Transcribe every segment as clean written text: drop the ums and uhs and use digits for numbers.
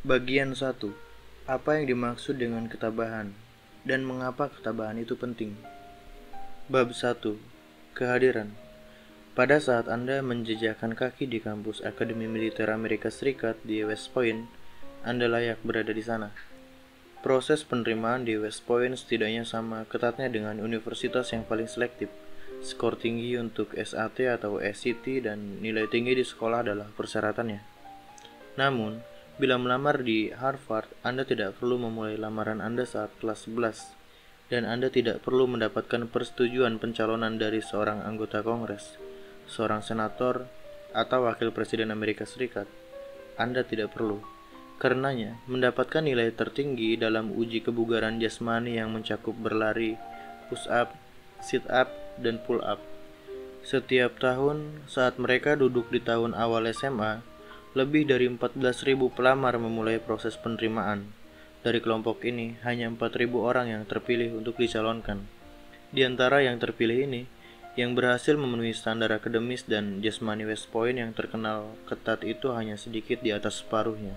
Bagian 1. Apa yang dimaksud dengan ketabahan dan mengapa ketabahan itu penting? Bab 1. Kehadiran. Pada saat Anda menjejakkan kaki di kampus Akademi Militer Amerika Serikat di West Point, Anda layak berada di sana. Proses penerimaan di West Point setidaknya sama ketatnya dengan universitas yang paling selektif. Skor tinggi untuk SAT atau SCT dan nilai tinggi di sekolah adalah persyaratannya. Namun, bila melamar di Harvard, Anda tidak perlu memulai lamaran Anda saat kelas 11, dan Anda tidak perlu mendapatkan persetujuan pencalonan dari seorang anggota Kongres, seorang senator, atau wakil presiden Amerika Serikat. Anda tidak perlu. Karenanya, mendapatkan nilai tertinggi dalam uji kebugaran jasmani yang mencakup berlari, push up, sit up, dan pull up. Setiap tahun, saat mereka duduk di tahun awal SMA, lebih dari 14.000 pelamar memulai proses penerimaan. Dari kelompok ini, hanya 4.000 orang yang terpilih untuk dicalonkan. Di antara yang terpilih ini, yang berhasil memenuhi standar akademis dan jasmani West Point yang terkenal ketat itu hanya sedikit di atas separuhnya,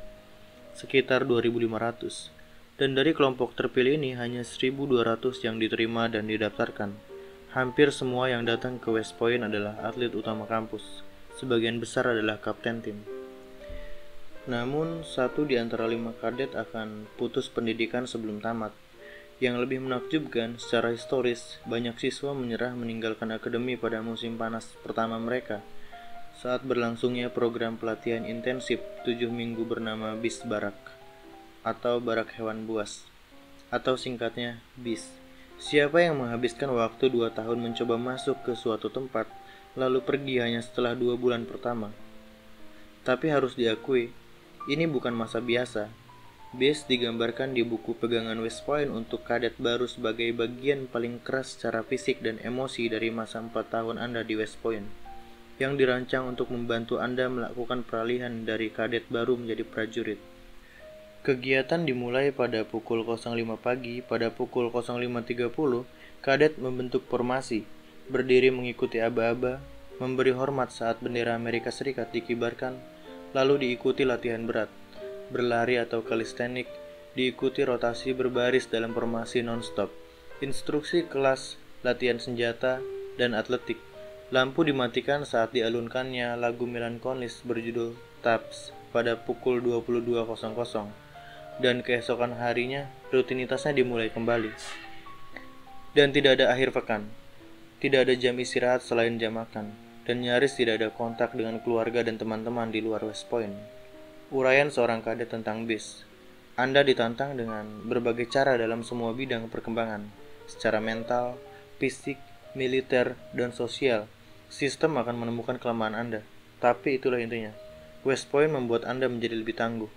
sekitar 2.500. Dan dari kelompok terpilih ini, hanya 1.200 yang diterima dan didaftarkan. Hampir semua yang datang ke West Point adalah atlet utama kampus. Sebagian besar adalah kapten tim. Namun, 1 di antara 5 kadet akan putus pendidikan sebelum tamat. Yang lebih menakjubkan, secara historis, banyak siswa menyerah meninggalkan akademi pada musim panas pertama mereka, saat berlangsungnya program pelatihan intensif 7 minggu bernama BIS Barak, atau Barak Hewan Buas, atau singkatnya BIS. Siapa yang menghabiskan waktu 2 tahun mencoba masuk ke suatu tempat, lalu pergi hanya setelah 2 bulan pertama? Tapi harus diakui, ini bukan masa biasa. BIS digambarkan di buku pegangan West Point untuk kadet baru sebagai bagian paling keras secara fisik dan emosi dari masa 4 tahun Anda di West Point, yang dirancang untuk membantu Anda melakukan peralihan dari kadet baru menjadi prajurit. Kegiatan dimulai pada pukul 05 pagi. Pada pukul 05.30, kadet membentuk formasi, berdiri mengikuti aba-aba, memberi hormat saat bendera Amerika Serikat dikibarkan, lalu diikuti latihan berat, berlari atau kalistenik, diikuti rotasi berbaris dalam formasi non-stop, instruksi kelas, latihan senjata, dan atletik. Lampu dimatikan saat dialunkannya lagu melankolis berjudul Taps pada pukul 22.00, dan keesokan harinya rutinitasnya dimulai kembali. Dan tidak ada akhir pekan, tidak ada jam istirahat selain jam makan, dan nyaris tidak ada kontak dengan keluarga dan teman-teman di luar West Point. Uraian seorang kadet tentang BIS. Anda ditantang dengan berbagai cara dalam semua bidang perkembangan, secara mental, fisik, militer, dan sosial. Sistem akan menemukan kelemahan Anda, tapi itulah intinya. West Point membuat Anda menjadi lebih tangguh.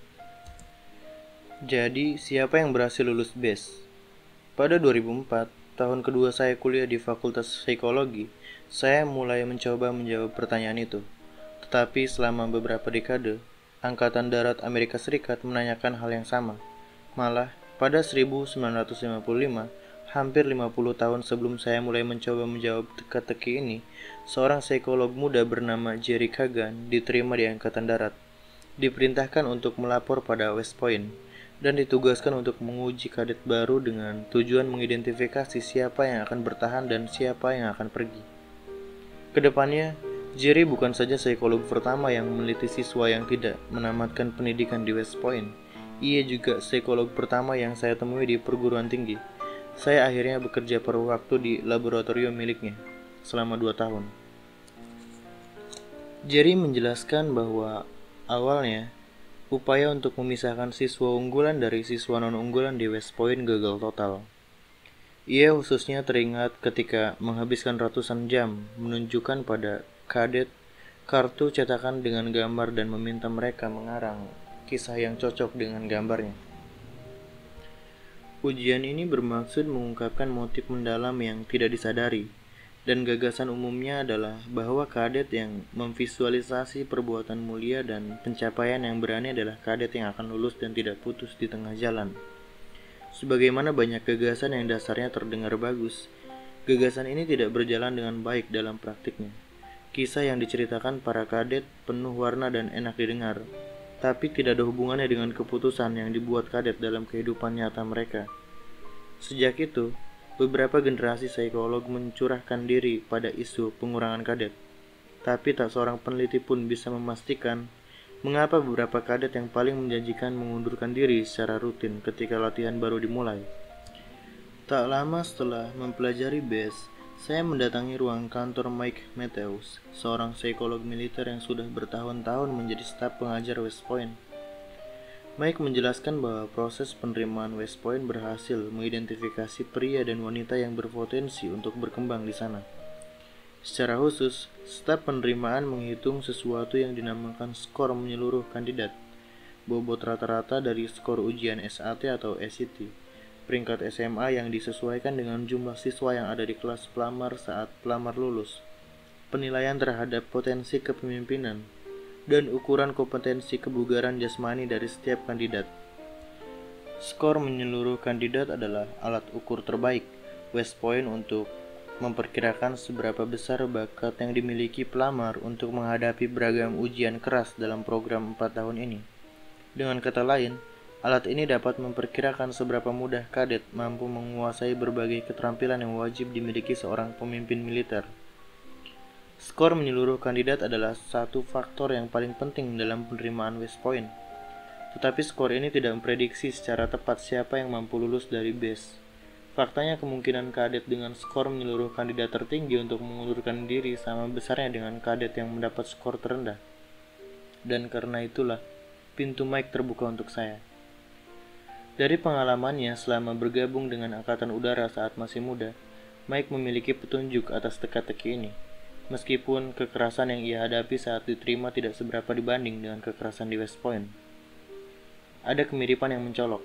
Jadi, siapa yang berhasil lulus BIS? Pada 2004, tahun kedua saya kuliah di Fakultas Psikologi, saya mulai mencoba menjawab pertanyaan itu. Tetapi selama beberapa dekade, Angkatan Darat Amerika Serikat menanyakan hal yang sama. Malah, pada 1955, hampir 50 tahun sebelum saya mulai mencoba menjawab teka-teki ini, seorang psikolog muda bernama Jerry Kagan diterima di Angkatan Darat, diperintahkan untuk melapor pada West Point, dan ditugaskan untuk menguji kadet baru dengan tujuan mengidentifikasi siapa yang akan bertahan dan siapa yang akan pergi. Kedepannya, Jerry bukan saja psikolog pertama yang meneliti siswa yang tidak menamatkan pendidikan di West Point. Ia juga psikolog pertama yang saya temui di perguruan tinggi. Saya akhirnya bekerja paruh waktu di laboratorium miliknya selama 2 tahun. Jerry menjelaskan bahwa awalnya upaya untuk memisahkan siswa unggulan dari siswa non-unggulan di West Point gagal total. Ia khususnya teringat ketika menghabiskan ratusan jam menunjukkan pada kadet kartu cetakan dengan gambar dan meminta mereka mengarang kisah yang cocok dengan gambarnya. Ujian ini bermaksud mengungkapkan motif mendalam yang tidak disadari, dan gagasan umumnya adalah bahwa kadet yang memvisualisasi perbuatan mulia dan pencapaian yang berani adalah kadet yang akan lulus dan tidak putus di tengah jalan. Sebagaimana banyak gagasan yang dasarnya terdengar bagus, gagasan ini tidak berjalan dengan baik dalam praktiknya. Kisah yang diceritakan para kadet penuh warna dan enak didengar. tapi tidak ada hubungannya dengan keputusan yang dibuat kadet dalam kehidupan nyata mereka. Sejak itu, beberapa generasi psikolog mencurahkan diri pada isu pengurangan kadet, tapi tak seorang peneliti pun bisa memastikan mengapa beberapa kadet yang paling menjanjikan mengundurkan diri secara rutin ketika latihan baru dimulai. Tak lama setelah mempelajari BES, saya mendatangi ruang kantor Mike Matthews, seorang psikolog militer yang sudah bertahun-tahun menjadi staf pengajar West Point. Mike menjelaskan bahwa proses penerimaan West Point berhasil mengidentifikasi pria dan wanita yang berpotensi untuk berkembang di sana. Secara khusus, staf penerimaan menghitung sesuatu yang dinamakan skor menyeluruh kandidat, bobot rata-rata dari skor ujian SAT atau SAT, peringkat SMA yang disesuaikan dengan jumlah siswa yang ada di kelas pelamar saat pelamar lulus, penilaian terhadap potensi kepemimpinan, dan ukuran kompetensi kebugaran jasmani dari setiap kandidat. Skor menyeluruh kandidat adalah alat ukur terbaik West Point untuk memperkirakan seberapa besar bakat yang dimiliki pelamar untuk menghadapi beragam ujian keras dalam program 4 tahun ini. Dengan kata lain, alat ini dapat memperkirakan seberapa mudah kadet mampu menguasai berbagai keterampilan yang wajib dimiliki seorang pemimpin militer. Skor menyeluruh kandidat adalah satu faktor yang paling penting dalam penerimaan West Point. Tetapi skor ini tidak memprediksi secara tepat siapa yang mampu lulus dari BES. Faktanya kemungkinan kadet dengan skor menyeluruh kandidat tertinggi untuk mengundurkan diri sama besarnya dengan kadet yang mendapat skor terendah. Dan karena itulah, pintu Mike terbuka untuk saya. Dari pengalamannya selama bergabung dengan Angkatan Udara saat masih muda, Mike memiliki petunjuk atas teka-teki ini. Meskipun kekerasan yang ia hadapi saat diterima tidak seberapa dibanding dengan kekerasan di West Point. Ada kemiripan yang mencolok.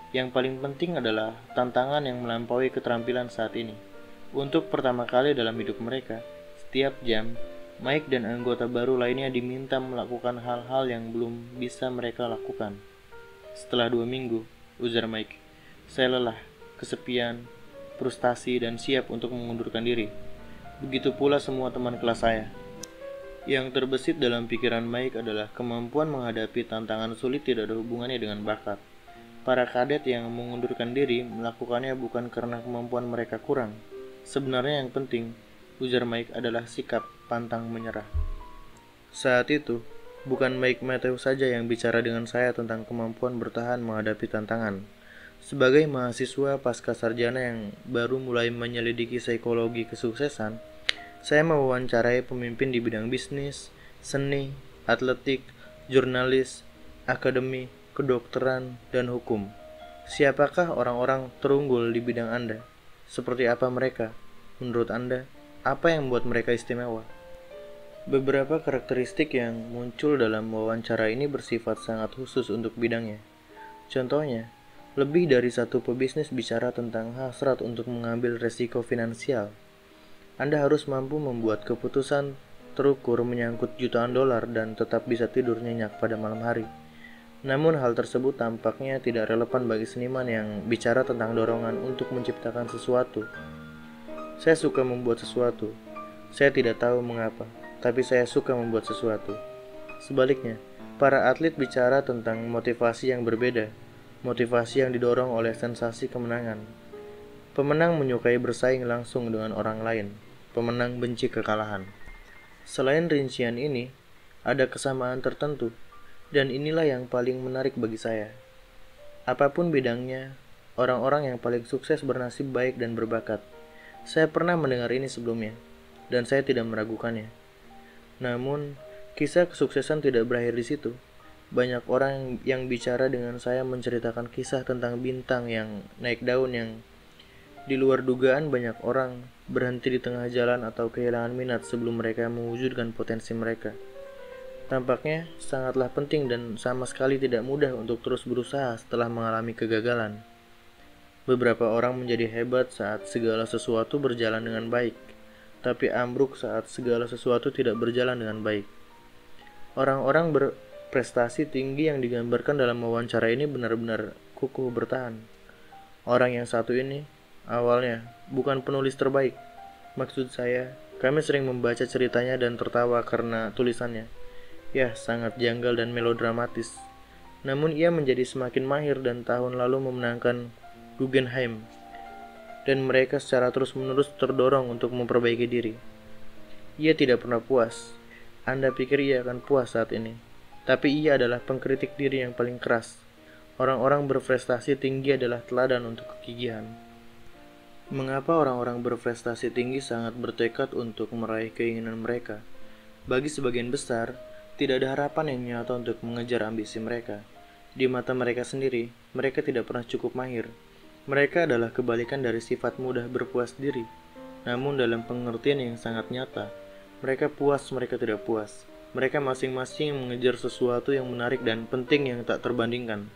Yang paling penting adalah tantangan yang melampaui keterampilan saat ini. Untuk pertama kali dalam hidup mereka, setiap jam, Mike dan anggota baru lainnya diminta melakukan hal-hal yang belum bisa mereka lakukan. Setelah 2 minggu, ujar Mike, saya lelah, kesepian, frustasi, dan siap untuk mengundurkan diri. Begitu pula semua teman kelas saya. Yang terbesit dalam pikiran Mike adalah kemampuan menghadapi tantangan sulit tidak ada hubungannya dengan bakat. Para kadet yang mengundurkan diri melakukannya bukan karena kemampuan mereka kurang. Sebenarnya yang penting, ujar Mike, adalah sikap pantang menyerah. Saat itu, bukan Mike Matthews saja yang bicara dengan saya tentang kemampuan bertahan menghadapi tantangan. Sebagai mahasiswa pasca sarjana yang baru mulai menyelidiki psikologi kesuksesan, saya mewawancarai pemimpin di bidang bisnis, seni, atletik, jurnalis, akademi, kedokteran, dan hukum. Siapakah orang-orang terunggul di bidang Anda? Seperti apa mereka? Menurut Anda, apa yang membuat mereka istimewa? Beberapa karakteristik yang muncul dalam wawancara ini bersifat sangat khusus untuk bidangnya. Contohnya, lebih dari satu pebisnis bicara tentang hasrat untuk mengambil resiko finansial. Anda harus mampu membuat keputusan terukur menyangkut jutaan dolar dan tetap bisa tidur nyenyak pada malam hari. Namun hal tersebut tampaknya tidak relevan bagi seniman yang bicara tentang dorongan untuk menciptakan sesuatu. Saya suka membuat sesuatu. Saya tidak tahu mengapa, tapi saya suka membuat sesuatu. Sebaliknya, para atlet bicara tentang motivasi yang berbeda, motivasi yang didorong oleh sensasi kemenangan. Pemenang menyukai bersaing langsung dengan orang lain. Pemenang benci kekalahan. Selain rincian ini, ada kesamaan tertentu, dan inilah yang paling menarik bagi saya. Apapun bidangnya, orang-orang yang paling sukses bernasib baik dan berbakat. Saya pernah mendengar ini sebelumnya, dan saya tidak meragukannya. Namun, kisah kesuksesan tidak berakhir di situ. Banyak orang yang bicara dengan saya menceritakan kisah tentang bintang yang naik daun yang di luar dugaan. Banyak orang berhenti di tengah jalan atau kehilangan minat sebelum mereka mewujudkan potensi mereka. Tampaknya sangatlah penting dan sama sekali tidak mudah untuk terus berusaha setelah mengalami kegagalan. Beberapa orang menjadi hebat saat segala sesuatu berjalan dengan baik, tapi ambruk saat segala sesuatu tidak berjalan dengan baik. Orang-orang berprestasi tinggi yang digambarkan dalam wawancara ini benar-benar kukuh bertahan. Orang yang satu ini, awalnya, bukan penulis terbaik. Maksud saya, kami sering membaca ceritanya dan tertawa karena tulisannya. Ya, sangat janggal dan melodramatis. Namun ia menjadi semakin mahir dan tahun lalu memenangkan Guggenheim, dan mereka secara terus-menerus terdorong untuk memperbaiki diri. Ia tidak pernah puas. Anda pikir ia akan puas saat ini? Tapi ia adalah pengkritik diri yang paling keras. Orang-orang berprestasi tinggi adalah teladan untuk kegigihan. Mengapa orang-orang berprestasi tinggi sangat bertekad untuk meraih keinginan mereka? Bagi sebagian besar, tidak ada harapan yang nyata untuk mengejar ambisi mereka. Di mata mereka sendiri, mereka tidak pernah cukup mahir. Mereka adalah kebalikan dari sifat mudah berpuas diri. Namun dalam pengertian yang sangat nyata, mereka puas, mereka tidak puas. Mereka masing-masing mengejar sesuatu yang menarik dan penting yang tak terbandingkan.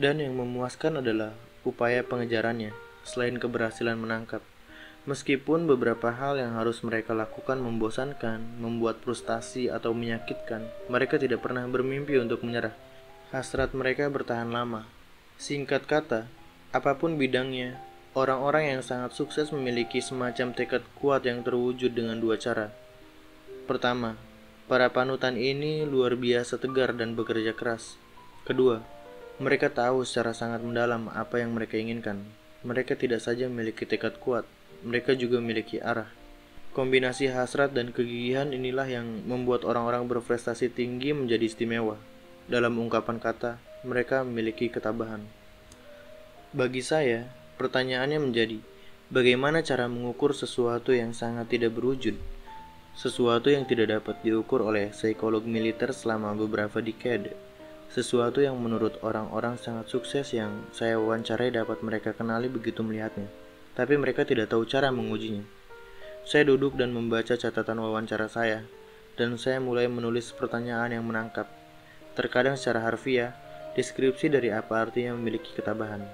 Dan yang memuaskan adalah upaya pengejarannya, selain keberhasilan menangkap. Meskipun beberapa hal yang harus mereka lakukan membosankan, membuat frustasi atau menyakitkan, mereka tidak pernah bermimpi untuk menyerah. Hasrat mereka bertahan lama. Singkat kata, apapun bidangnya, orang-orang yang sangat sukses memiliki semacam tekad kuat yang terwujud dengan dua cara. Pertama, para panutan ini luar biasa tegar dan bekerja keras. Kedua, mereka tahu secara sangat mendalam apa yang mereka inginkan. Mereka tidak saja memiliki tekad kuat, mereka juga memiliki arah. Kombinasi hasrat dan kegigihan inilah yang membuat orang-orang berprestasi tinggi menjadi istimewa. Dalam ungkapan kata, mereka memiliki ketabahan. Bagi saya, pertanyaannya menjadi, bagaimana cara mengukur sesuatu yang sangat tidak berwujud? Sesuatu yang tidak dapat diukur oleh psikolog militer selama beberapa dekade. Sesuatu yang menurut orang-orang sangat sukses yang saya wawancarai dapat mereka kenali begitu melihatnya. Tapi mereka tidak tahu cara mengujinya. Saya duduk dan membaca catatan wawancara saya, dan saya mulai menulis pertanyaan yang menangkap. Terkadang secara harfiah, deskripsi dari apa artinya memiliki ketabahan.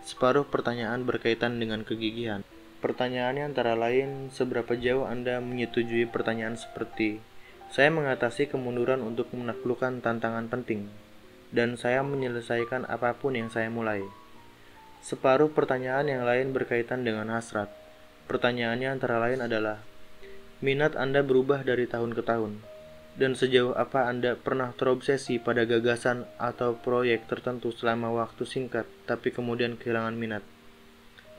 Separuh pertanyaan berkaitan dengan kegigihan. Pertanyaannya antara lain, seberapa jauh Anda menyetujui pertanyaan seperti, saya mengatasi kemunduran untuk menaklukkan tantangan penting, dan saya menyelesaikan apapun yang saya mulai. Separuh pertanyaan yang lain berkaitan dengan hasrat. Pertanyaannya antara lain adalah, minat Anda berubah dari tahun ke tahun, dan sejauh apa Anda pernah terobsesi pada gagasan atau proyek tertentu selama waktu singkat, tapi kemudian kehilangan minat.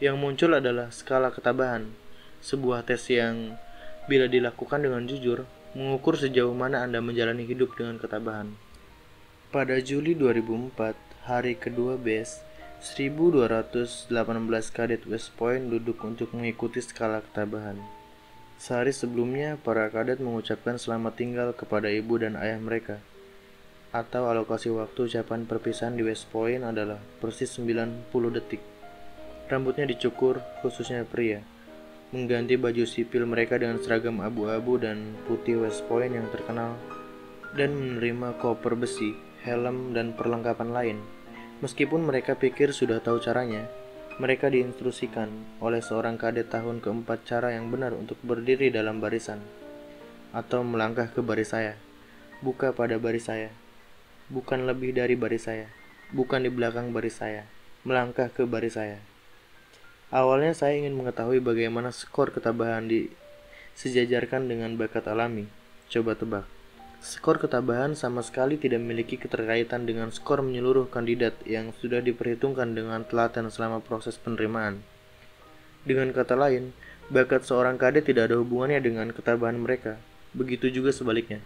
Yang muncul adalah skala ketabahan, sebuah tes yang, bila dilakukan dengan jujur, mengukur sejauh mana Anda menjalani hidup dengan ketabahan. Pada Juli 2004, hari kedua BES, 1218 kadet West Point duduk untuk mengikuti skala ketabahan. Sehari sebelumnya, para kadet mengucapkan selamat tinggal kepada ibu dan ayah mereka. Atau alokasi waktu ucapan perpisahan di West Point adalah persis 90 detik. Rambutnya dicukur, khususnya pria, mengganti baju sipil mereka dengan seragam abu-abu dan putih West Point yang terkenal, dan menerima koper besi, helm, dan perlengkapan lain. Meskipun mereka pikir sudah tahu caranya, mereka diinstruksikan oleh seorang kadet tahun keempat cara yang benar untuk berdiri dalam barisan, atau melangkah ke baris saya, buka pada baris saya, bukan lebih dari baris saya, bukan di belakang baris saya, melangkah ke baris saya. Awalnya saya ingin mengetahui bagaimana skor ketabahan disejajarkan dengan bakat alami. Coba tebak. Skor ketabahan sama sekali tidak memiliki keterkaitan dengan skor menyeluruh kandidat yang sudah diperhitungkan dengan telaten selama proses penerimaan. Dengan kata lain, bakat seorang kadet tidak ada hubungannya dengan ketabahan mereka. Begitu juga sebaliknya.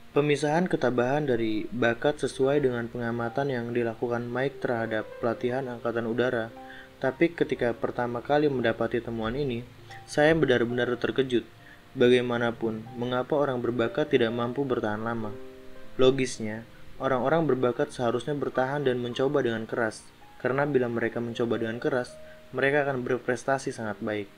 Pemisahan ketabahan dari bakat sesuai dengan pengamatan yang dilakukan Mike terhadap pelatihan Angkatan Udara. Tapi ketika pertama kali mendapati temuan ini, saya benar-benar terkejut. Bagaimanapun, mengapa orang berbakat tidak mampu bertahan lama? Logisnya, orang-orang berbakat seharusnya bertahan dan mencoba dengan keras. Karena bila mereka mencoba dengan keras, mereka akan berprestasi sangat baik.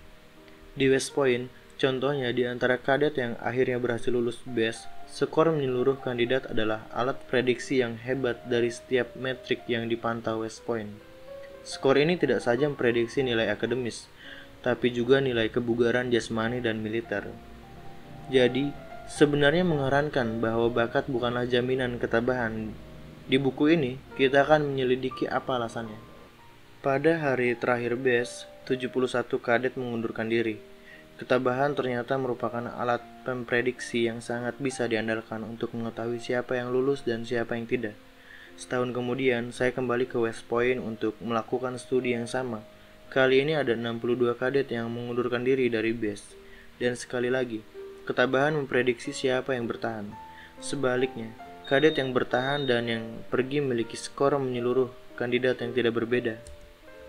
Di West Point, contohnya di antara kadet yang akhirnya berhasil lulus BES, skor menyeluruh kandidat adalah alat prediksi yang hebat dari setiap metrik yang dipantau West Point. Skor ini tidak saja memprediksi nilai akademis, tapi juga nilai kebugaran jasmani dan militer. Jadi, sebenarnya mengherankan bahwa bakat bukanlah jaminan ketabahan. Di buku ini, kita akan menyelidiki apa alasannya. Pada hari terakhir BES, 71 kadet mengundurkan diri. Ketabahan ternyata merupakan alat memprediksi yang sangat bisa diandalkan untuk mengetahui siapa yang lulus dan siapa yang tidak. Setahun kemudian, saya kembali ke West Point untuk melakukan studi yang sama. Kali ini ada 62 kadet yang mengundurkan diri dari base. Dan sekali lagi, ketabahan memprediksi siapa yang bertahan. Sebaliknya, kadet yang bertahan dan yang pergi memiliki skor menyeluruh kandidat yang tidak berbeda.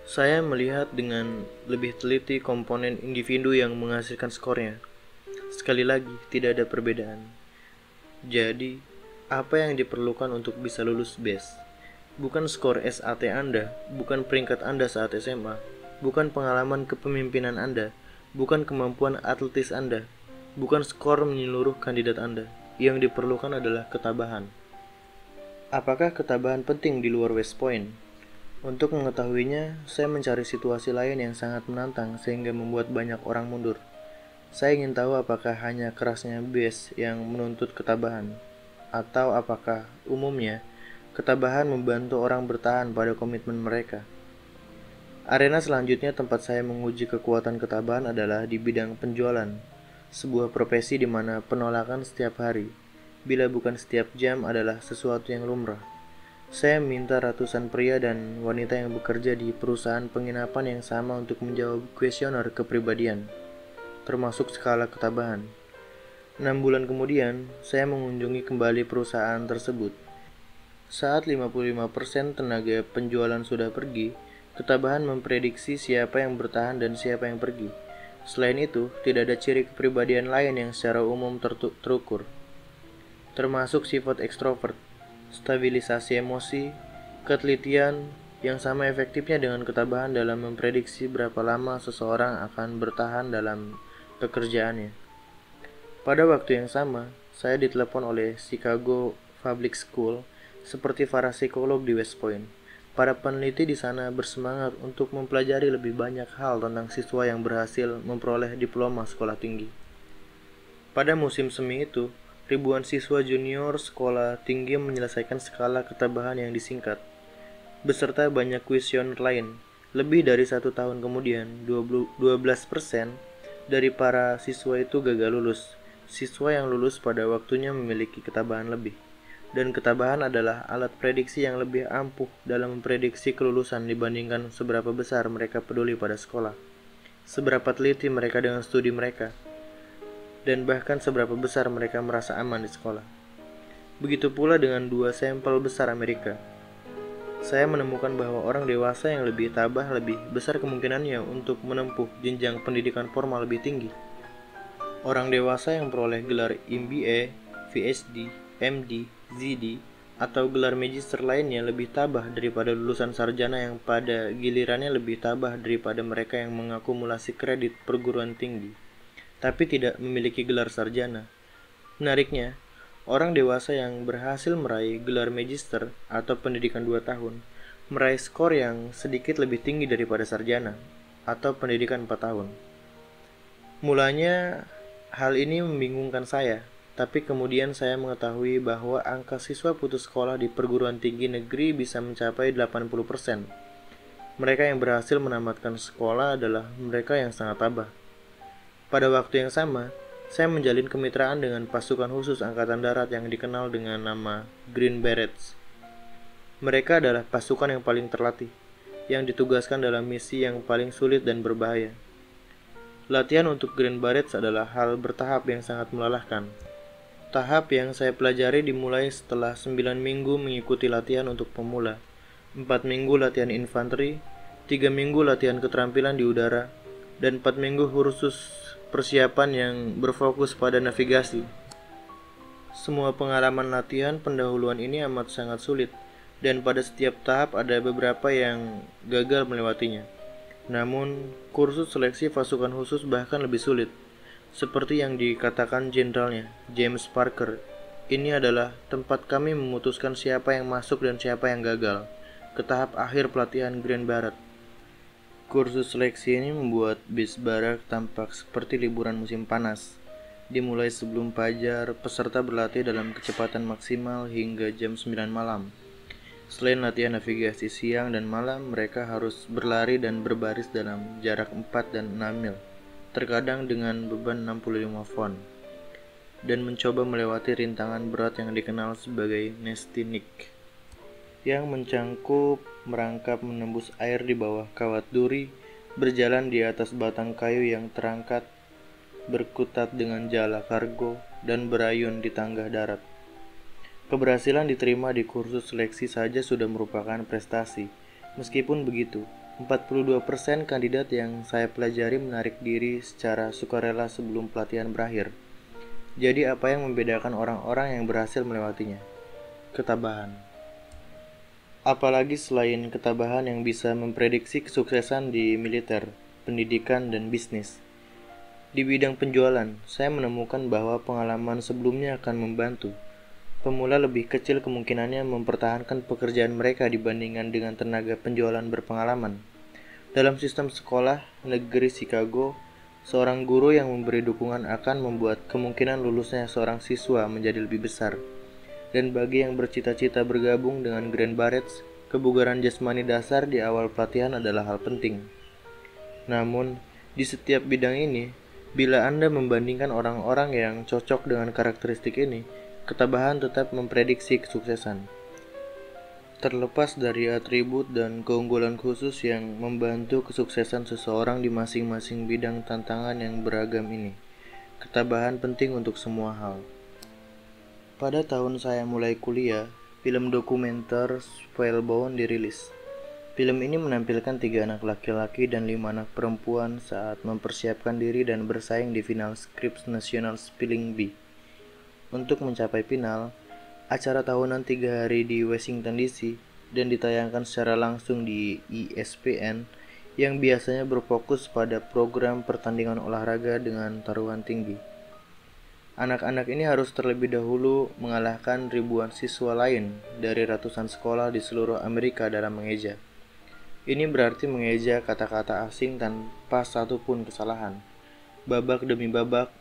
Saya melihat dengan lebih teliti komponen individu yang menghasilkan skornya. Sekali lagi, tidak ada perbedaan. Jadi, apa yang diperlukan untuk bisa lulus BES? Bukan skor SAT Anda, bukan peringkat Anda saat SMA, bukan pengalaman kepemimpinan Anda, bukan kemampuan atletis Anda, bukan skor menyeluruh kandidat Anda. Yang diperlukan adalah ketabahan. Apakah ketabahan penting di luar West Point? Untuk mengetahuinya, saya mencari situasi lain yang sangat menantang sehingga membuat banyak orang mundur. Saya ingin tahu apakah hanya kerasnya BES yang menuntut ketabahan, atau apakah umumnya ketabahan membantu orang bertahan pada komitmen mereka. Arena selanjutnya tempat saya menguji kekuatan ketabahan adalah di bidang penjualan, sebuah profesi di mana penolakan setiap hari, bila bukan setiap jam adalah sesuatu yang lumrah. Saya minta ratusan pria dan wanita yang bekerja di perusahaan penginapan yang sama untuk menjawab kuesioner kepribadian, termasuk skala ketabahan. 6 bulan kemudian, saya mengunjungi kembali perusahaan tersebut. Saat 55% tenaga penjualan sudah pergi, ketabahan memprediksi siapa yang bertahan dan siapa yang pergi. Selain itu, tidak ada ciri kepribadian lain yang secara umum terukur, termasuk sifat ekstrovert, stabilisasi emosi, ketelitian yang sama efektifnya dengan ketabahan dalam memprediksi berapa lama seseorang akan bertahan dalam pekerjaannya. Pada waktu yang sama, saya ditelepon oleh Chicago Public School seperti para psikolog di West Point. Para peneliti di sana bersemangat untuk mempelajari lebih banyak hal tentang siswa yang berhasil memperoleh diploma sekolah tinggi. Pada musim semi itu, ribuan siswa junior sekolah tinggi menyelesaikan skala ketabahan yang disingkat, beserta banyak kuesioner lain. Lebih dari 1 tahun kemudian, 12% dari para siswa itu gagal lulus. Siswa yang lulus pada waktunya memiliki ketabahan lebih. Dan ketabahan adalah alat prediksi yang lebih ampuh dalam memprediksi kelulusan dibandingkan seberapa besar mereka peduli pada sekolah, seberapa teliti mereka dengan studi mereka, dan bahkan seberapa besar mereka merasa aman di sekolah. Begitu pula dengan 2 sampel besar Amerika. Saya menemukan bahwa orang dewasa yang lebih tabah lebih besar kemungkinannya untuk menempuh jenjang pendidikan formal lebih tinggi. Orang dewasa yang peroleh gelar MBA, PhD, MD, ZD, atau gelar magister lainnya lebih tabah daripada lulusan sarjana yang pada gilirannya lebih tabah daripada mereka yang mengakumulasi kredit perguruan tinggi, tapi tidak memiliki gelar sarjana. Menariknya, orang dewasa yang berhasil meraih gelar magister atau pendidikan 2 tahun, meraih skor yang sedikit lebih tinggi daripada sarjana atau pendidikan 4 tahun. Mulanya, hal ini membingungkan saya. Tapi kemudian saya mengetahui bahwa angka siswa putus sekolah di perguruan tinggi negeri bisa mencapai 80%. Mereka yang berhasil menamatkan sekolah adalah mereka yang sangat tabah. Pada waktu yang sama, saya menjalin kemitraan dengan pasukan khusus Angkatan Darat yang dikenal dengan nama Green Berets. Mereka adalah pasukan yang paling terlatih, yang ditugaskan dalam misi yang paling sulit dan berbahaya. Latihan untuk Green Berets adalah hal bertahap yang sangat melelahkan. Tahap yang saya pelajari dimulai setelah 9 minggu mengikuti latihan untuk pemula, 4 minggu latihan infanteri, 3 minggu latihan keterampilan di udara, dan 4 minggu kursus persiapan yang berfokus pada navigasi. Semua pengalaman latihan pendahuluan ini amat sangat sulit, dan pada setiap tahap ada beberapa yang gagal melewatinya. Namun, kursus seleksi pasukan khusus bahkan lebih sulit. Seperti yang dikatakan jenderalnya, James Parker, ini adalah tempat kami memutuskan siapa yang masuk dan siapa yang gagal, ke tahap akhir pelatihan Green Beret. Kursus seleksi ini membuat bis barak tampak seperti liburan musim panas. Dimulai sebelum fajar, peserta berlatih dalam kecepatan maksimal hingga jam 9 malam. Selain latihan navigasi siang dan malam, mereka harus berlari dan berbaris dalam jarak 4 dan 6 mil. Terkadang dengan beban 65 pon. dan mencoba melewati rintangan berat yang dikenal sebagai Nestinik, yang mencangkup merangkap menembus air di bawah kawat duri, berjalan di atas batang kayu yang terangkat, berkutat dengan jala kargo, dan berayun di tangga darat. Keberhasilan diterima di kursus seleksi saja sudah merupakan prestasi. Meskipun begitu, 42% kandidat yang saya pelajari menarik diri secara sukarela sebelum pelatihan berakhir. Jadi apa yang membedakan orang-orang yang berhasil melewatinya? Ketabahan. Apalagi selain ketabahan yang bisa memprediksi kesuksesan di militer, pendidikan, dan bisnis. Di bidang penjualan, saya menemukan bahwa pengalaman sebelumnya akan membantu. Pemula lebih kecil kemungkinannya mempertahankan pekerjaan mereka dibandingkan dengan tenaga penjualan berpengalaman. Dalam sistem sekolah negeri Chicago, seorang guru yang memberi dukungan akan membuat kemungkinan lulusnya seorang siswa menjadi lebih besar. Dan bagi yang bercita-cita bergabung dengan Grand Barracks, kebugaran jasmani dasar di awal pelatihan adalah hal penting. Namun, di setiap bidang ini, bila Anda membandingkan orang-orang yang cocok dengan karakteristik ini, ketabahan tetap memprediksi kesuksesan. Terlepas dari atribut dan keunggulan khusus yang membantu kesuksesan seseorang di masing-masing bidang tantangan yang beragam ini, ketabahan penting untuk semua hal. Pada tahun saya mulai kuliah, film dokumenter Spellbound dirilis. Film ini menampilkan 3 anak laki-laki dan 5 anak perempuan saat mempersiapkan diri dan bersaing di final Scripps National Spelling Bee. Untuk mencapai final, acara tahunan 3 hari di Washington DC dan ditayangkan secara langsung di ESPN yang biasanya berfokus pada program pertandingan olahraga dengan taruhan tinggi. Anak-anak ini harus terlebih dahulu mengalahkan ribuan siswa lain dari ratusan sekolah di seluruh Amerika dalam mengeja. Ini berarti mengeja kata-kata asing tanpa satupun kesalahan, babak demi babak,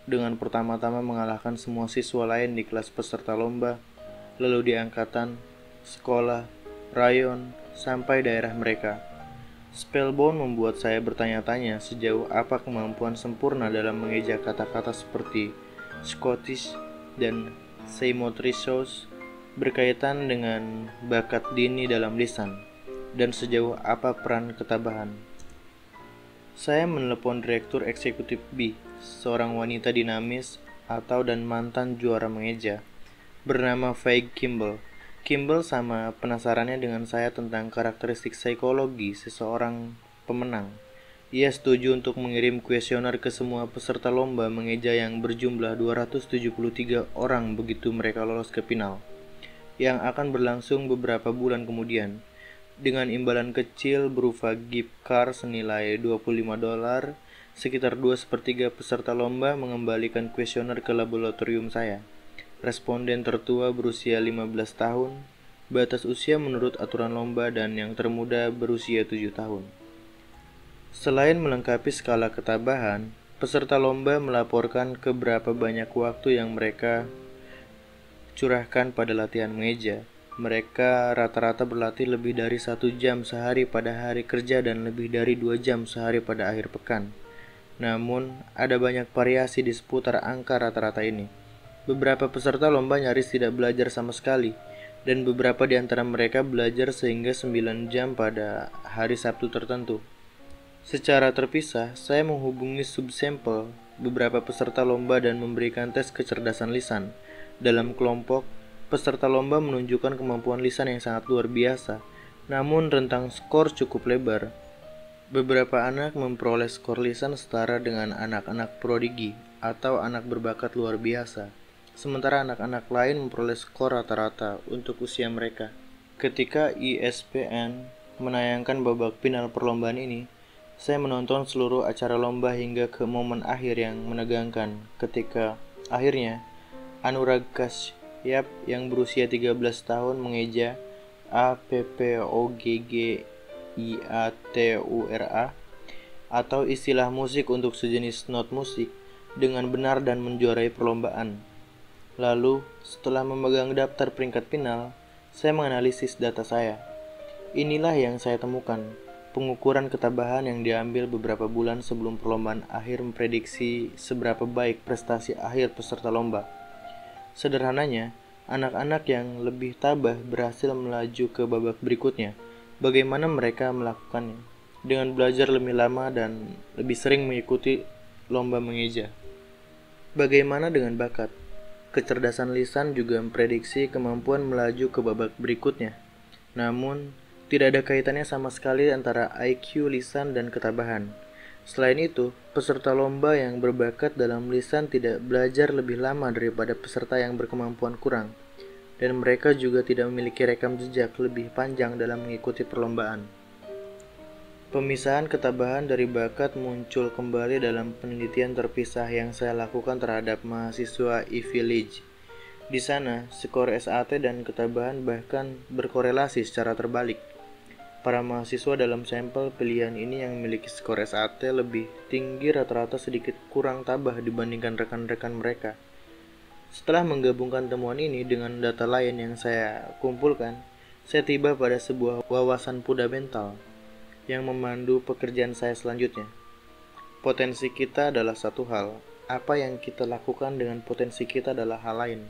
dengan pertama-tama mengalahkan semua siswa lain di kelas peserta lomba, lalu di angkatan, sekolah, rayon, sampai daerah mereka. Spellbound membuat saya bertanya-tanya sejauh apa kemampuan sempurna dalam mengeja kata-kata seperti Scottish dan Seimotricious berkaitan dengan bakat dini dalam lisan, dan sejauh apa peran ketabahan. Saya menelepon Direktur Eksekutif B, seorang wanita dinamis dan mantan juara mengeja, bernama Faye Kimball. Kimball sama penasarannya dengan saya tentang karakteristik psikologi seseorang pemenang. Ia setuju untuk mengirim kuesioner ke semua peserta lomba mengeja yang berjumlah 273 orang begitu mereka lolos ke final, yang akan berlangsung beberapa bulan kemudian. Dengan imbalan kecil berupa gift card senilai $25, sekitar 2/3 peserta lomba mengembalikan kuesioner ke laboratorium saya. Responden tertua berusia 15 tahun, batas usia menurut aturan lomba, dan yang termuda berusia 7 tahun. Selain melengkapi skala ketabahan, peserta lomba melaporkan keberapa banyak waktu yang mereka curahkan pada latihan mengeja. Mereka rata-rata berlatih lebih dari 1 jam sehari pada hari kerja dan lebih dari 2 jam sehari pada akhir pekan. Namun, ada banyak variasi di seputar angka rata-rata ini. Beberapa peserta lomba nyaris tidak belajar sama sekali, dan beberapa di antara mereka belajar sehingga 9 jam pada hari Sabtu tertentu. Secara terpisah, saya menghubungi subsampel beberapa peserta lomba dan memberikan tes kecerdasan lisan. Dalam kelompok, peserta lomba menunjukkan kemampuan lisan yang sangat luar biasa, namun rentang skor cukup lebar. Beberapa anak memperoleh skor lisan setara dengan anak-anak prodigi atau anak berbakat luar biasa, sementara anak-anak lain memperoleh skor rata-rata untuk usia mereka. Ketika ESPN menayangkan babak final perlombaan ini, saya menonton seluruh acara lomba hingga ke momen akhir yang menegangkan ketika akhirnya Anurag Kashyap yang berusia 13 tahun mengeja APPOGGIATURA atau istilah musik untuk sejenis not musik dengan benar dan menjuarai perlombaan. Lalu, setelah memegang daftar peringkat final, saya menganalisis data saya. Inilah yang saya temukan. pengukuran ketabahan yang diambil beberapa bulan sebelum perlombaan akhir memprediksi seberapa baik prestasi akhir peserta lomba. Sederhananya, anak-anak yang lebih tabah berhasil melaju ke babak berikutnya. Bagaimana mereka melakukannya? Dengan belajar lebih lama dan lebih sering mengikuti lomba mengeja. Bagaimana dengan bakat? Kecerdasan lisan juga memprediksi kemampuan melaju ke babak berikutnya. Namun, tidak ada kaitannya sama sekali antara IQ lisan dan ketabahan. Selain itu, peserta lomba yang berbakat dalam lisan tidak belajar lebih lama daripada peserta yang berkemampuan kurang, dan mereka juga tidak memiliki rekam jejak lebih panjang dalam mengikuti perlombaan. Pemisahan ketabahan dari bakat muncul kembali dalam penelitian terpisah yang saya lakukan terhadap mahasiswa e-village. Di sana, skor SAT dan ketabahan bahkan berkorelasi secara terbalik. Para mahasiswa dalam sampel pilihan ini yang memiliki skor SAT lebih tinggi rata-rata sedikit kurang tabah dibandingkan rekan-rekan mereka. Setelah menggabungkan temuan ini dengan data lain yang saya kumpulkan, saya tiba pada sebuah wawasan fundamental yang memandu pekerjaan saya selanjutnya. Potensi kita adalah satu hal, apa yang kita lakukan dengan potensi kita adalah hal lain.